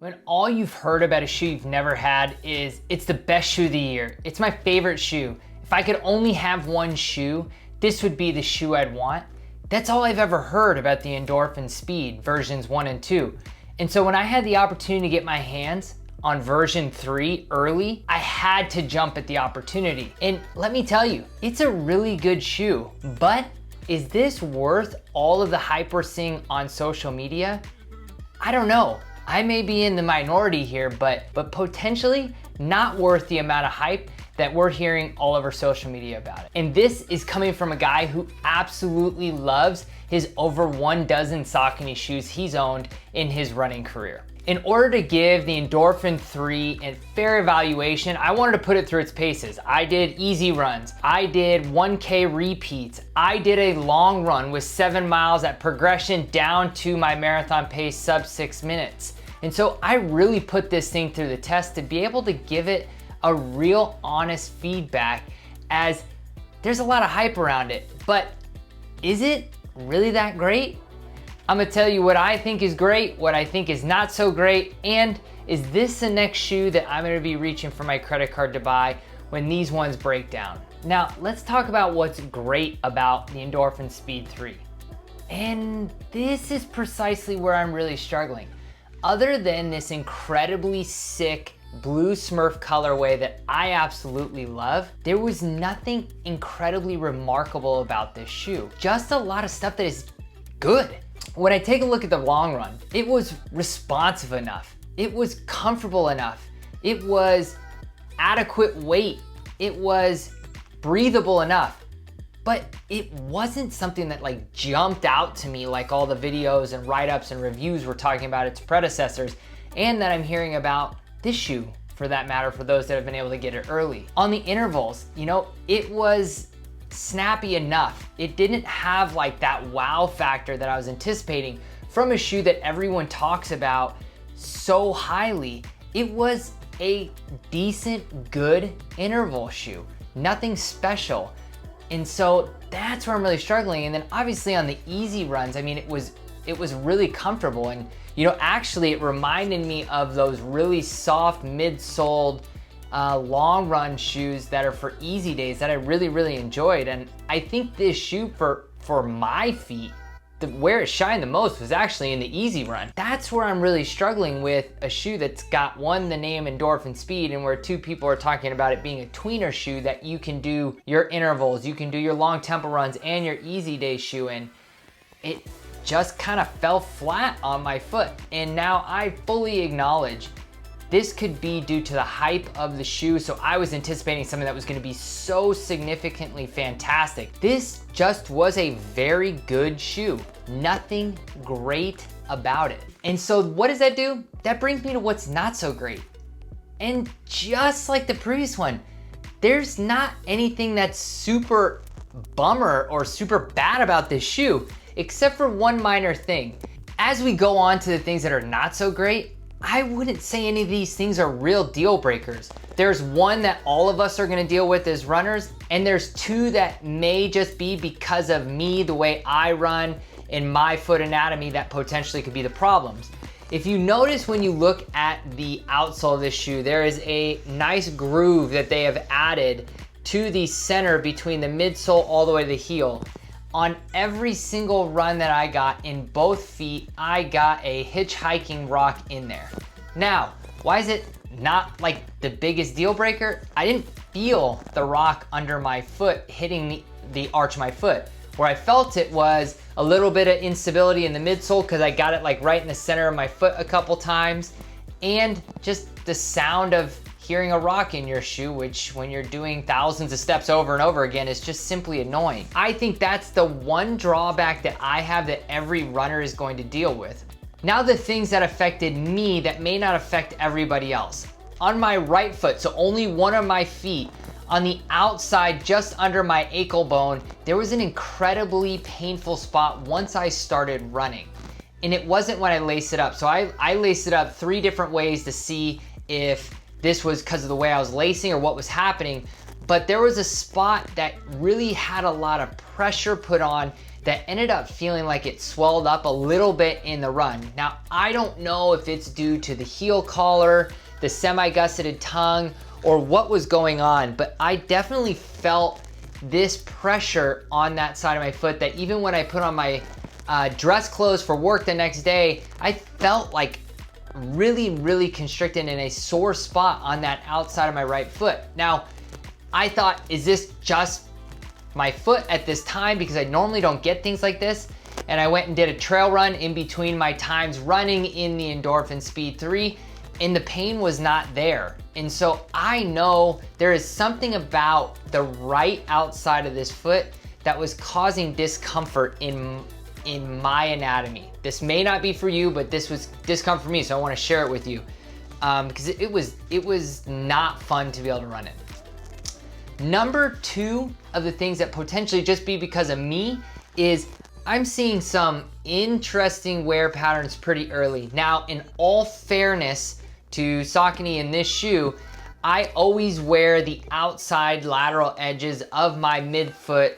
When all you've heard about a shoe you've never had is, it's the best shoe of the year. It's my favorite shoe. If I could only have one shoe, this would be the shoe I'd want. That's all I've ever heard about the Endorphin Speed versions 1 and 2. And so when I had the opportunity to get my hands on version 3 early, I had to jump at the opportunity. And let me tell you, it's a really good shoe, but is this worth all of the hype we're seeing on social media? I don't know. I may be in the minority here, but potentially not worth the amount of hype that we're hearing all over social media about it. And this is coming from a guy who absolutely loves his over 1 dozen Saucony shoes he's owned in his running career. In order to give the Endorphin 3 a fair evaluation, I wanted to put it through its paces. I did easy runs, I did 1K repeats, I did a long run with 7 miles at progression down to my marathon pace sub 6 minutes. And so I really put this thing through the test to be able to give it a real honest feedback, as there's a lot of hype around it, but is it really that great? I'm gonna tell you what I think is great, what I think is not so great, and is this the next shoe that I'm gonna be reaching for my credit card to buy when these ones break down? Now, let's talk about what's great about the Endorphin Speed 3. And this is precisely where I'm really struggling. Other than this incredibly sick blue Smurf colorway that I absolutely love, there was nothing incredibly remarkable about this shoe. Just a lot of stuff that is good. When I take a look at the long run, it was responsive enough. It was comfortable enough. It was adequate weight. It was breathable enough. But it wasn't something that like jumped out to me like all the videos and write-ups and reviews were talking about its predecessors, and that I'm hearing about this shoe, for that matter, for those that have been able to get it early. On the intervals, you know, it was snappy enough. It didn't have like that wow factor that I was anticipating from a shoe that everyone talks about so highly. It was a decent, good interval shoe, nothing special. And so that's where I'm really struggling. And then obviously on the easy runs, I mean, it was really comfortable. And you know, actually it reminded me of those really soft mid-soled long run shoes that are for easy days that I really, really enjoyed. And I think this shoe for my feet, where it shined the most was actually in the easy run. That's where I'm really struggling with a shoe that's got, one, the name Endorphin Speed, and where two, people are talking about it being a tweener shoe that you can do your intervals, you can do your long tempo runs and your easy day shoe in. It just kind of fell flat on my foot. And now I fully acknowledge this could be due to the hype of the shoe. So I was anticipating something that was gonna be so significantly fantastic. This just was a very good shoe. Nothing great about it. And so what does that do? That brings me to what's not so great. And just like the previous one, there's not anything that's super bummer or super bad about this shoe, except for one minor thing. As we go on to the things that are not so great, I wouldn't say any of these things are real deal breakers. There's one that all of us are gonna deal with as runners, and there's two that may just be because of me, the way I run, and my foot anatomy that potentially could be the problems. If you notice when you look at the outsole of this shoe, there is a nice groove that they have added to the center between the midsole all the way to the heel. On every single run that I got in both feet, I got a hitchhiking rock in there. Now, why is it not like the biggest deal breaker? I didn't feel the rock under my foot hitting the arch of my foot. Where I felt it was a little bit of instability in the midsole because I got it like right in the center of my foot a couple times, and just the sound of hearing a rock in your shoe, which when you're doing thousands of steps over and over again is just simply annoying. I think that's the one drawback that I have that every runner is going to deal with. Now the things that affected me that may not affect everybody else. On my right foot, so only one of my feet, on the outside just under my ankle bone, there was an incredibly painful spot once I started running. And it wasn't when I laced it up. So I laced it up 3 different ways to see if this was because of the way I was lacing or what was happening, but there was a spot that really had a lot of pressure put on that ended up feeling like it swelled up a little bit in the run. Now, I don't know if it's due to the heel collar, the semi-gusseted tongue, or what was going on, but I definitely felt this pressure on that side of my foot that even when I put on my dress clothes for work the next day, I felt like really constricted in a sore spot on that outside of my right foot. Now, I thought, is this just my foot at this time? Because I normally don't get things like this. And I went and did a trail run in between my times running in the Endorphin Speed 3, and the pain was not there. And so I know there is something about the right outside of this foot that was causing discomfort in my anatomy. This may not be for you, but this was discomfort for me, so I wanna share it with you. Because it was not fun to be able to run in. Number 2 of the things that potentially just be because of me is I'm seeing some interesting wear patterns pretty early. Now, in all fairness to Saucony in this shoe, I always wear the outside lateral edges of my midfoot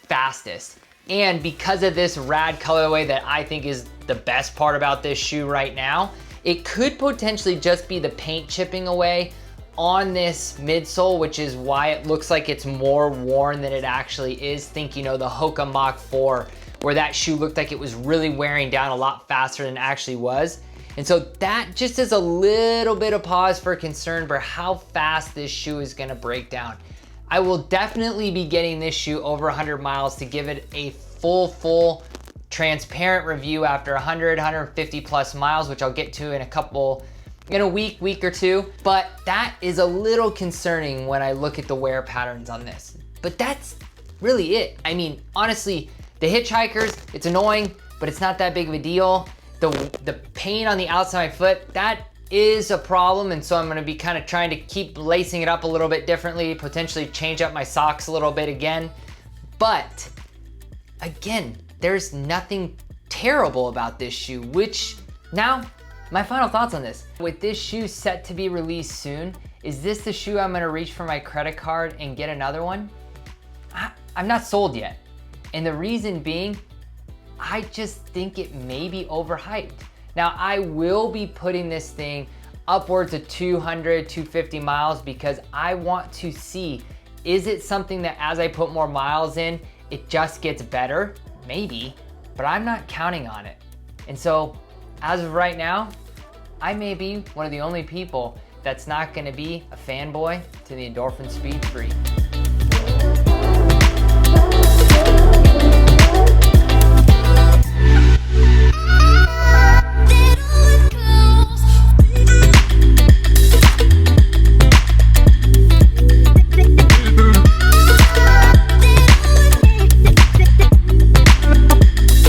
fastest. And because of this rad colorway that I think is the best part about this shoe right now, it could potentially just be the paint chipping away on this midsole, which is why it looks like it's more worn than it actually is. Think, you know, the Hoka Mach 4, where that shoe looked like it was really wearing down a lot faster than it actually was. And so that just is a little bit of pause for concern for how fast this shoe is gonna break down. I will definitely be getting this shoe over 100 miles to give it a full transparent review after 100, 150 plus miles, which I'll get to in a week or two. But that is a little concerning when I look at the wear patterns on this. But that's really it. I mean, honestly, the hitchhikers, it's annoying, but it's not that big of a deal. The pain on the outside of my foot, that is a problem, and so I'm gonna be kind of trying to keep lacing it up a little bit differently, potentially change up my socks a little bit again. But again, there's nothing terrible about this shoe, which now, my final thoughts on this. With this shoe set to be released soon, is this the shoe I'm gonna reach for my credit card and get another one? I'm not sold yet. And the reason being, I just think it may be overhyped. Now, I will be putting this thing upwards of 200, 250 miles because I want to see, is it something that as I put more miles in, it just gets better? Maybe, but I'm not counting on it. And so, as of right now, I may be one of the only people that's not gonna be a fanboy to the Endorphin Speed 3.